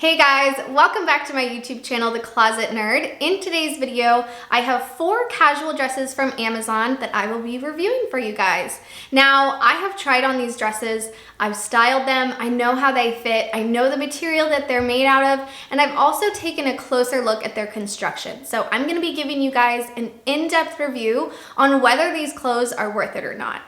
Hey guys, welcome back to my YouTube channel, The Closet Nerd. In today's video, I have 4 casual dresses from Amazon that I will be reviewing for you guys. Now, I have tried on these dresses, I've styled them, I know how they fit, I know the material that they're made out of, and I've also taken a closer look at their construction. So I'm gonna be giving you guys an in-depth review on whether these clothes are worth it or not.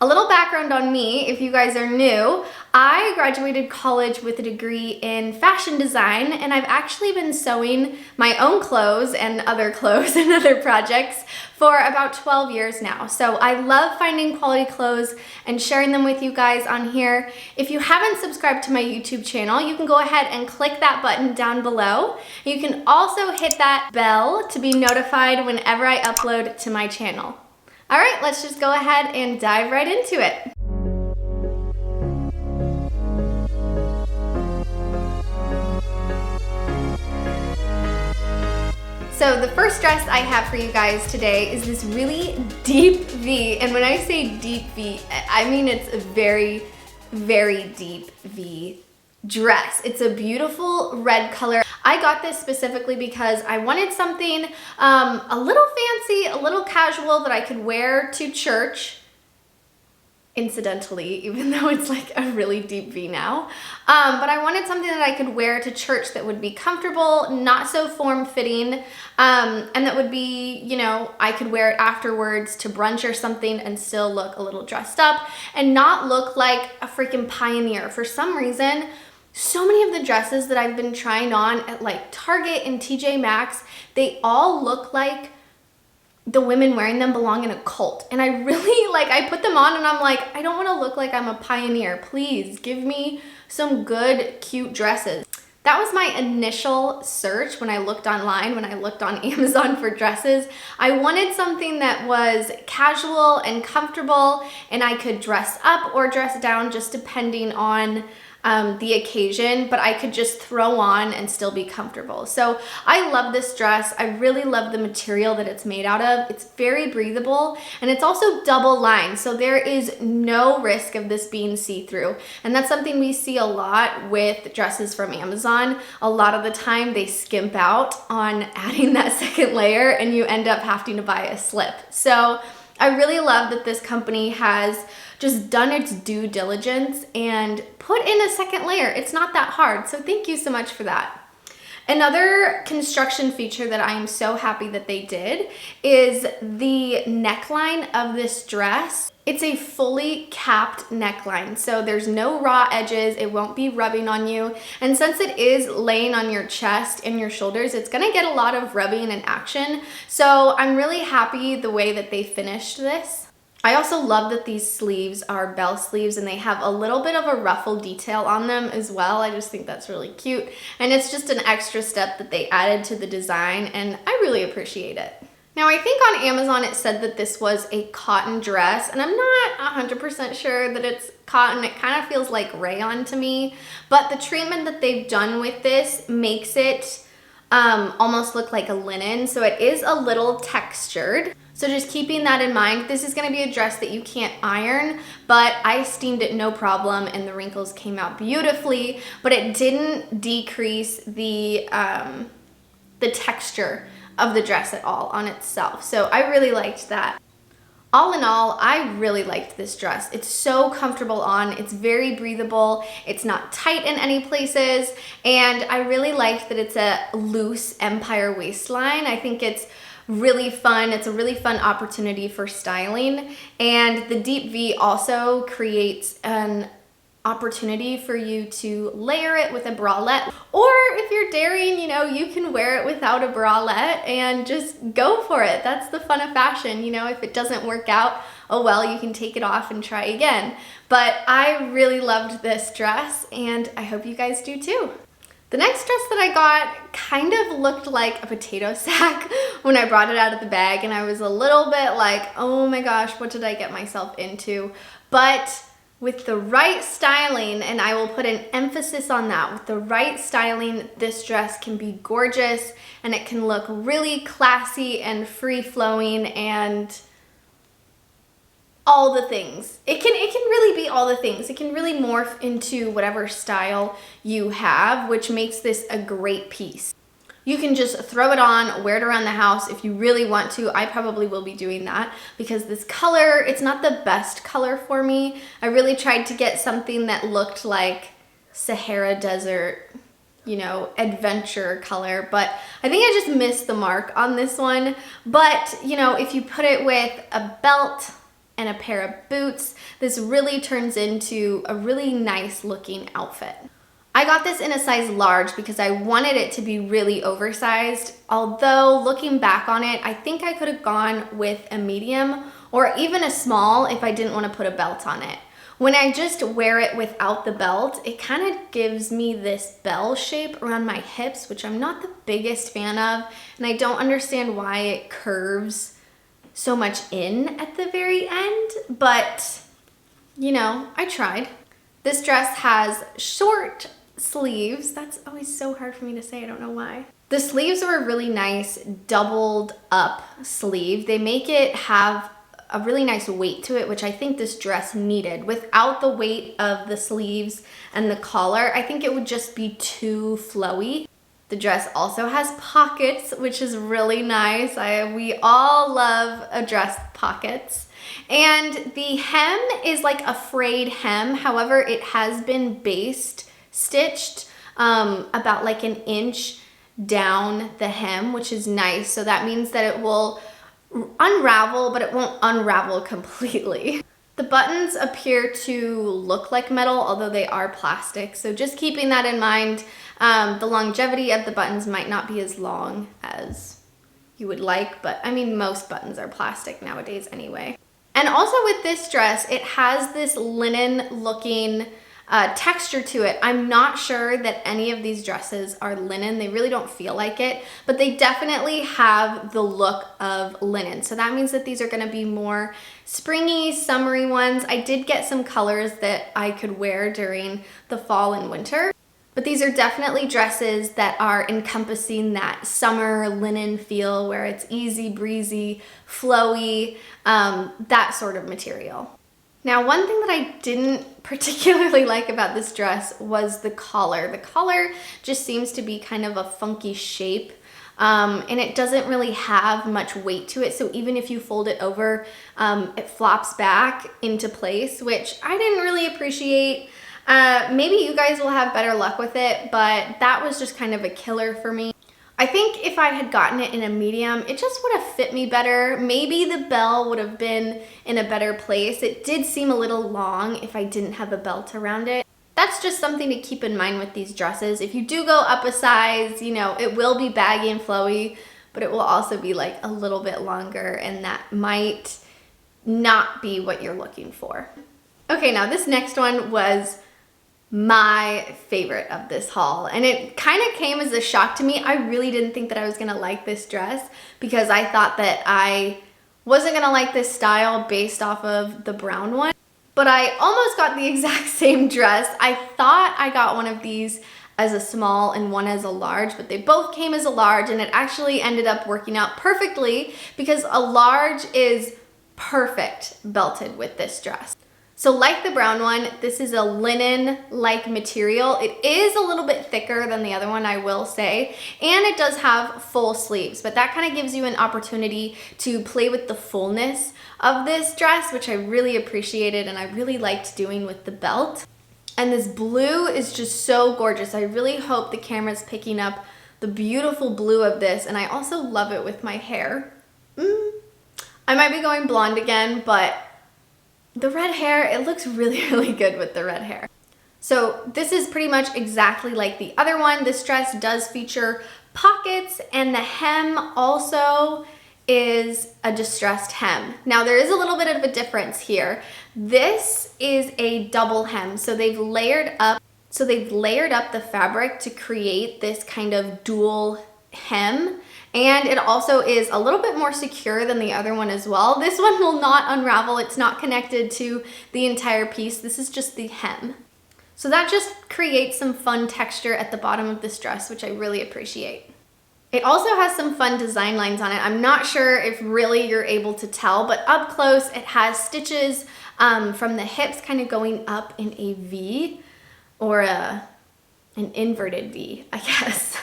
A little background on me, if you guys are new, I graduated college with a degree in fashion design, and I've actually been sewing my own clothes and other projects for about 12 years now. So I love finding quality clothes and sharing them with you guys on here. If you haven't subscribed to my YouTube channel, you can go ahead and click that button down below. You can also hit that bell to be notified whenever I upload to my channel. All right, let's just go ahead and dive right into it. So the first dress I have for you guys today is this really deep V. And when I say deep V, I mean it's a very, very deep V dress. It's a beautiful red color. I got this specifically because I wanted something a little fancy, a little casual that I could wear to church, incidentally, even though it's like a really deep V now. But I wanted something that I could wear to church that would be comfortable, not so form-fitting, and that would be, you know, I could wear it afterwards to brunch or something and still look a little dressed up and not look like a freaking pioneer. For some reason, so many of the dresses that I've been trying on at like Target and TJ Maxx, they all look like the women wearing them belong in a cult. And I really I put them on and I'm like, I don't want to look like I'm a pioneer. Please give me some good, cute dresses. That was my initial search when I looked online, when I looked on Amazon for dresses. I wanted something that was casual and comfortable and I could dress up or dress down just depending on the occasion, but I could just throw on and still be comfortable. So I love this dress. I really love the material that it's made out of. It's very breathable and it's also double lined. So there is no risk of this being see-through. And that's something we see a lot with dresses from Amazon. A lot of the time they skimp out on adding that second layer and you end up having to buy a slip. So I really love that this company has just done its due diligence and put in a second layer. It's not that hard, so thank you so much for that. Another construction feature that I am so happy that they did is the neckline of this dress. It's a fully capped neckline, so there's no raw edges, it won't be rubbing on you, and since it is laying on your chest and your shoulders, it's gonna get a lot of rubbing and action, so I'm really happy the way that they finished this. I also love that these sleeves are bell sleeves and they have a little bit of a ruffle detail on them as well. I just think that's really cute, and it's just an extra step that they added to the design, and I really appreciate it. Now, I think on Amazon it said that this was a cotton dress, and I'm not 100% sure that it's cotton. It kind of feels like rayon to me, but the treatment that they've done with this makes it almost look like a linen, so it is a little textured. So just keeping that in mind, this is gonna be a dress that you can't iron, but I steamed it no problem and the wrinkles came out beautifully, but it didn't decrease the texture of the dress at all on itself. So I really liked that. All in all, I really liked this dress. It's so comfortable on, it's very breathable, it's not tight in any places, and I really liked that it's a loose empire waistline. I think it's really fun. It's a really fun opportunity for styling, and the deep V also creates an opportunity for you to layer it with a bralette, or if you're daring, you know, you can wear it without a bralette and just go for it. That's the fun of fashion, you know. If it doesn't work out, oh well, you can take it off and try again. But I really loved this dress and I hope you guys do too. The next dress that I got kind of looked like a potato sack when I brought it out of the bag, and I was a little bit like, oh my gosh, what did I get myself into? But with the right styling, and I will put an emphasis on that, with the right styling, this dress can be gorgeous and it can look really classy and free-flowing, and all the things. It can really be all the things. It can really morph into whatever style you have, which makes this a great piece. You can just throw it on, wear it around the house if you really want to. I probably will be doing that because this color, it's not the best color for me. I really tried to get something that looked like Sahara Desert, you know, adventure color, but I think I just missed the mark on this one. But, you know, if you put it with a belt and a pair of boots, this really turns into a really nice looking outfit. I got this in a size large because I wanted it to be really oversized. Although looking back on it, I think I could have gone with a medium or even a small if I didn't want to put a belt on it. When I just wear it without the belt, it kind of gives me this bell shape around my hips, which I'm not the biggest fan of, and I don't understand why it curves so much in at the very end, but you know, I tried. This dress has short sleeves. That's always so hard for me to say, I don't know why. The sleeves are a really nice doubled up sleeve. They make it have a really nice weight to it, which I think this dress needed. Without the weight of the sleeves and the collar, I think it would just be too flowy. The dress also has pockets, which is really nice. We all love a dress pockets. And the hem is like a frayed hem. However, it has been baste stitched about like an inch down the hem, which is nice. So that means that it will unravel, but it won't unravel completely. The buttons appear to look like metal, although they are plastic. So just keeping that in mind, the longevity of the buttons might not be as long as you would like, but I mean, most buttons are plastic nowadays anyway. And also with this dress, it has this linen looking texture to it. I'm not sure that any of these dresses are linen. They really don't feel like it, but they definitely have the look of linen. So that means that these are gonna be more springy, summery ones. I did get some colors that I could wear during the fall and winter, but these are definitely dresses that are encompassing that summer linen feel where it's easy breezy, flowy, that sort of material. Now, one thing that I didn't particularly like about this dress was the collar. The collar just seems to be kind of a funky shape, and it doesn't really have much weight to it. So even if you fold it over, it flops back into place, which I didn't really appreciate. Maybe you guys will have better luck with it, but that was just kind of a killer for me. I think if I had gotten it in a medium, it just would have fit me better. Maybe the bell would have been in a better place. It did seem a little long if I didn't have a belt around it. That's just something to keep in mind with these dresses. If you do go up a size, you know, it will be baggy and flowy, but it will also be like a little bit longer, and that might not be what you're looking for. Okay, now this next one was my favorite of this haul, and it kind of came as a shock to me. I really didn't think that I was gonna like this dress because I thought that I wasn't gonna like this style based off of the brown one, but I almost got the exact same dress. I thought I got one of these as a small and one as a large, but they both came as a large, and it actually ended up working out perfectly because a large is perfect belted with this dress. So like the brown one, this is a linen-like material. It is a little bit thicker than the other one, I will say, and it does have full sleeves, but that kind of gives you an opportunity to play with the fullness of this dress, which I really appreciated and I really liked doing with the belt. And this blue is just so gorgeous. I really hope the camera's picking up the beautiful blue of this, and I also love it with my hair. I might be going blonde again, but the red hair, it looks really, really good with the red hair. So this is pretty much exactly like the other one. This dress does feature pockets, and the hem also is a distressed hem. Now there is a little bit of a difference here. This is a double hem, so they've layered up the fabric to create this kind of dual hem. And it also is a little bit more secure than the other one as well. This one will not unravel. It's not connected to the entire piece. This is just the hem. So that just creates some fun texture at the bottom of this dress, which I really appreciate. It also has some fun design lines on it. I'm not sure if really you're able to tell, but up close it has stitches from the hips kind of going up in a V, or an inverted V, I guess.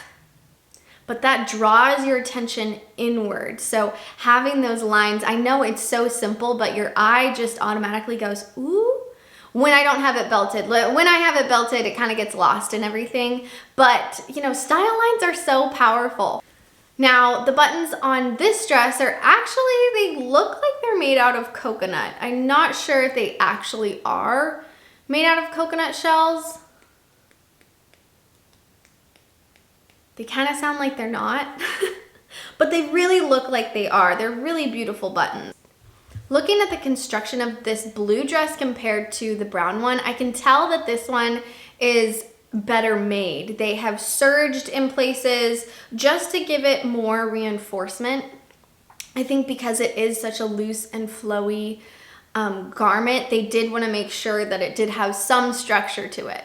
But that draws your attention inward. So having those lines, I know it's so simple, but your eye just automatically goes, ooh, when I don't have it belted. When I have it belted, it kind of gets lost in everything. But, you know, style lines are so powerful. Now, the buttons on this dress are actually, they look like they're made out of coconut. I'm not sure if they actually are made out of coconut shells. They kind of sound like they're not, but they really look like they are. They're really beautiful buttons. Looking at the construction of this blue dress compared to the brown one, I can tell that this one is better made. They have serged in places just to give it more reinforcement. I think because it is such a loose and flowy garment, they did want to make sure that it did have some structure to it.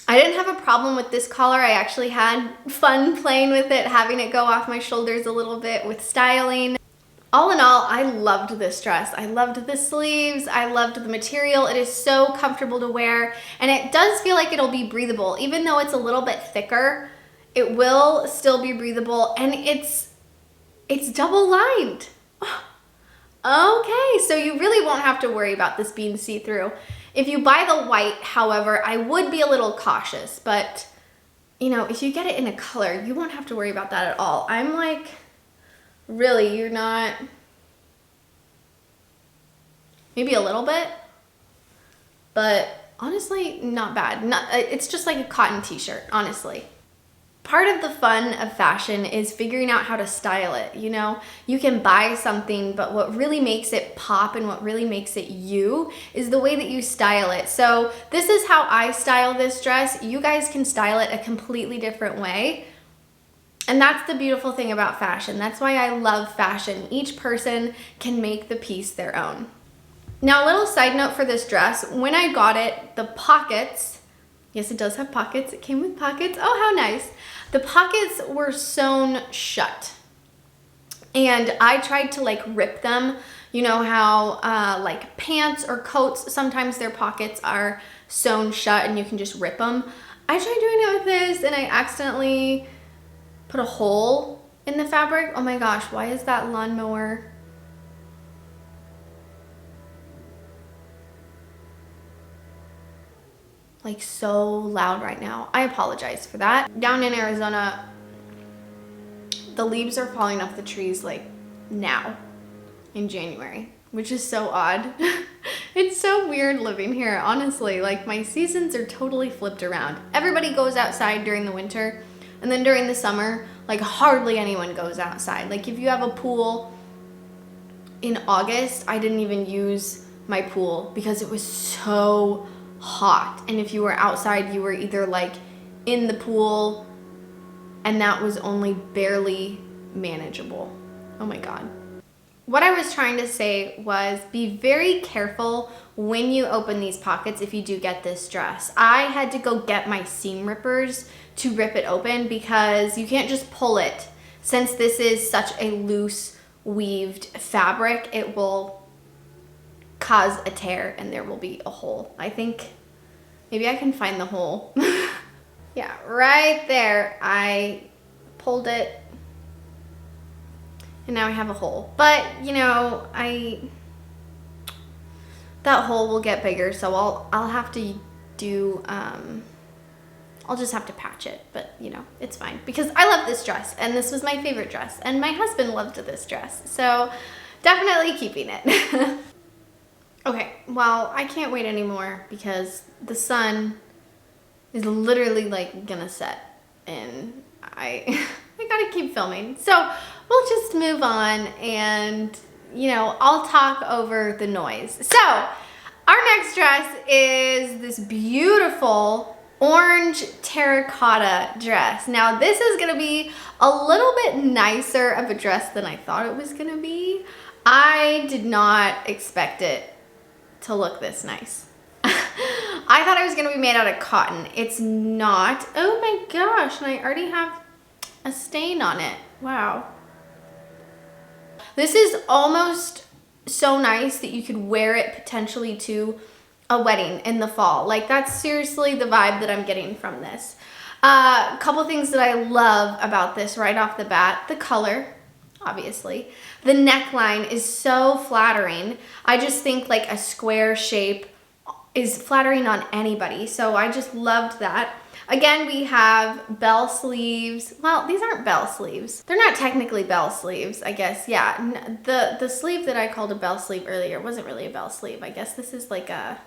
I didn't have a problem with this collar. I actually had fun playing with it, having it go off my shoulders a little bit with styling. All in all, I loved this dress. I loved the sleeves. I loved the material. It is so comfortable to wear, and it does feel like it'll be breathable. Even though it's a little bit thicker, it will still be breathable, and it's double lined. Okay, so you really won't have to worry about this being see-through. If you buy the white, however, I would be a little cautious, but you know, if you get it in a color, you won't have to worry about that at all. I'm like, really, you're not, maybe a little bit, but honestly, not bad. It's just like a cotton t-shirt, honestly. Part of the fun of fashion is figuring out how to style it. You know, you can buy something, but what really makes it pop and what really makes it you is the way that you style it. So this is how I style this dress. You guys can style it a completely different way. And that's the beautiful thing about fashion. That's why I love fashion. Each person can make the piece their own. Now, a little side note for this dress, when I got it, the pockets, yes, it does have pockets. It came with pockets. Oh, how nice. The pockets were sewn shut. And I tried to like rip them. You know how like pants or coats, sometimes their pockets are sewn shut and you can just rip them. I tried doing it with this and I accidentally put a hole in the fabric. Oh my gosh, why is that lawnmower? Like so loud right now. I apologize for that. Down in Arizona, the leaves are falling off the trees like now in January, which is so odd. It's so weird living here, honestly. Like my seasons are totally flipped around. Everybody goes outside during the winter, and then during the summer, like hardly anyone goes outside. Like if you have a pool in August, I didn't even use my pool because it was so hot. And if you were outside, you were either like in the pool, and that was only barely manageable. Oh my God. What I was trying to say was be very careful when you open these pockets if you do get this dress. I had to go get my seam rippers to rip it open because you can't just pull it. Since this is such a loose weaved fabric, it will cause a tear and there will be a hole. I think maybe I can find the hole. Yeah, right there. I pulled it and now I have a hole. But you know, that hole will get bigger, so I'll have to do I'll just have to patch it, but you know, it's fine because I love this dress and this was my favorite dress and my husband loved this dress. So definitely keeping it. Okay, well, I can't wait anymore because the sun is literally like gonna set and I gotta keep filming. So we'll just move on and, you know, I'll talk over the noise. So our next dress is this beautiful orange terracotta dress. Now this is gonna be a little bit nicer of a dress than I thought it was gonna be. I did not expect it to look this nice. I thought it was gonna be made out of cotton. It's not. Oh my gosh, and I already have a stain on it. Wow. This is almost so nice that you could wear it potentially to a wedding in the fall. Like, that's seriously the vibe that I'm getting from this. A couple things that I love about this right off the bat: the color, obviously. The neckline is so flattering. I just think like a square shape is flattering on anybody, so I just loved that. Again, we have bell sleeves. Well, these aren't bell sleeves. They're not technically bell sleeves, I guess. Yeah, the sleeve that I called a bell sleeve earlier wasn't really a bell sleeve. I guess this is like a,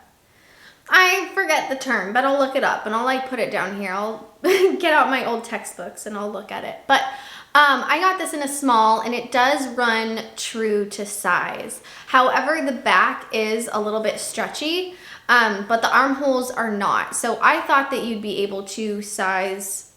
I forget the term, but I'll look it up and I'll like put it down here. I'll get out my old textbooks and I'll look at it. But I got this in a small, and it does run true to size. However, the back is a little bit stretchy, but the armholes are not. So I thought that you'd be able to size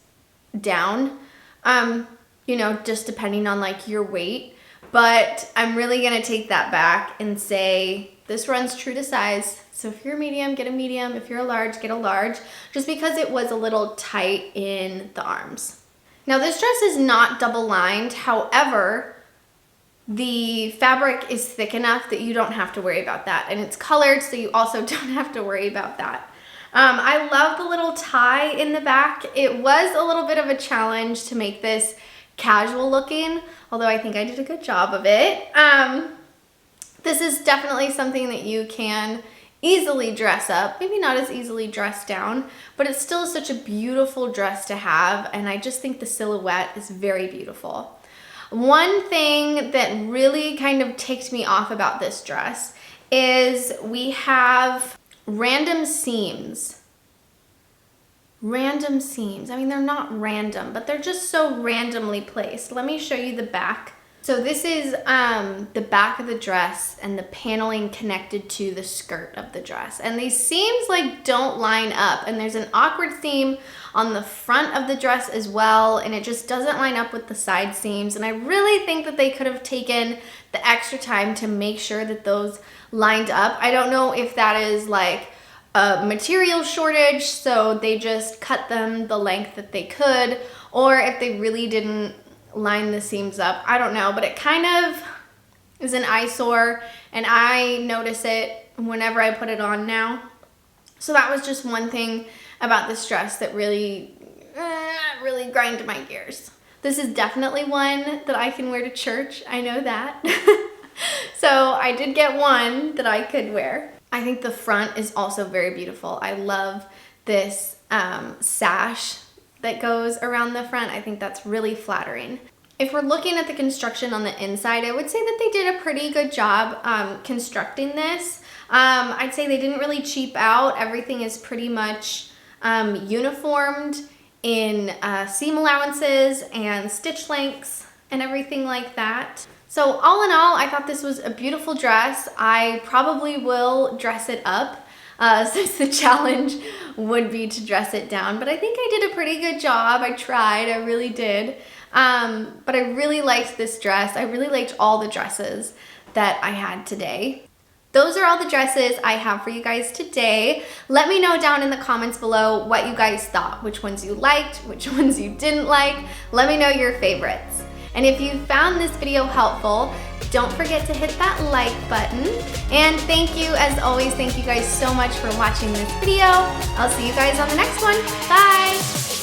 down, you know, just depending on like your weight. But I'm really gonna take that back and say this runs true to size. So if you're a medium, get a medium. If you're a large, get a large, just because it was a little tight in the arms. Now, this dress is not double lined. However, the fabric is thick enough that you don't have to worry about that. And it's colored, so you also don't have to worry about that. I love the little tie in the back. It was a little bit of a challenge to make this casual looking, although I think I did a good job of it. This is definitely something that you can easily dress up, maybe not as easily dressed down, but it's still such a beautiful dress to have, and I just think the silhouette is very beautiful. One thing that really kind of ticked me off about this dress is we have random seams. Random seams. I mean, they're not random, but they're just so randomly placed. Let me show you the back. So this is the back of the dress and the paneling connected to the skirt of the dress. And these seams like don't line up, and there's an awkward seam on the front of the dress as well, and it just doesn't line up with the side seams. And I really think that they could have taken the extra time to make sure that those lined up. I don't know if that is like a material shortage, so they just cut them the length that they could, or if they really didn't line the seams up. I don't know, but it kind of is an eyesore, and I notice it whenever I put it on now. So that was just one thing about this dress that really grinded my gears. This is definitely one that I can wear to church. I know that. So I did get one that I could wear. I think the front is also very beautiful. I love this sash that goes around the front. I think that's really flattering. If we're looking at the construction on the inside, I would say that they did a pretty good job constructing this. I'd say they didn't really cheap out. Everything is pretty much uniformed in seam allowances and stitch lengths and everything like that. So all in all, I thought this was a beautiful dress. I probably will dress it up, since the challenge would be to dress it down. But I think I did a pretty good job. I tried, I really did. But I really liked this dress. I really liked all the dresses that I had today. Those are all the dresses I have for you guys today. Let me know down in the comments below what you guys thought, which ones you liked, which ones you didn't like. Let me know your favorites. And if you found this video helpful, don't forget to hit that like button. And thank you, as always, thank you guys so much for watching this video. I'll see you guys on the next one. Bye!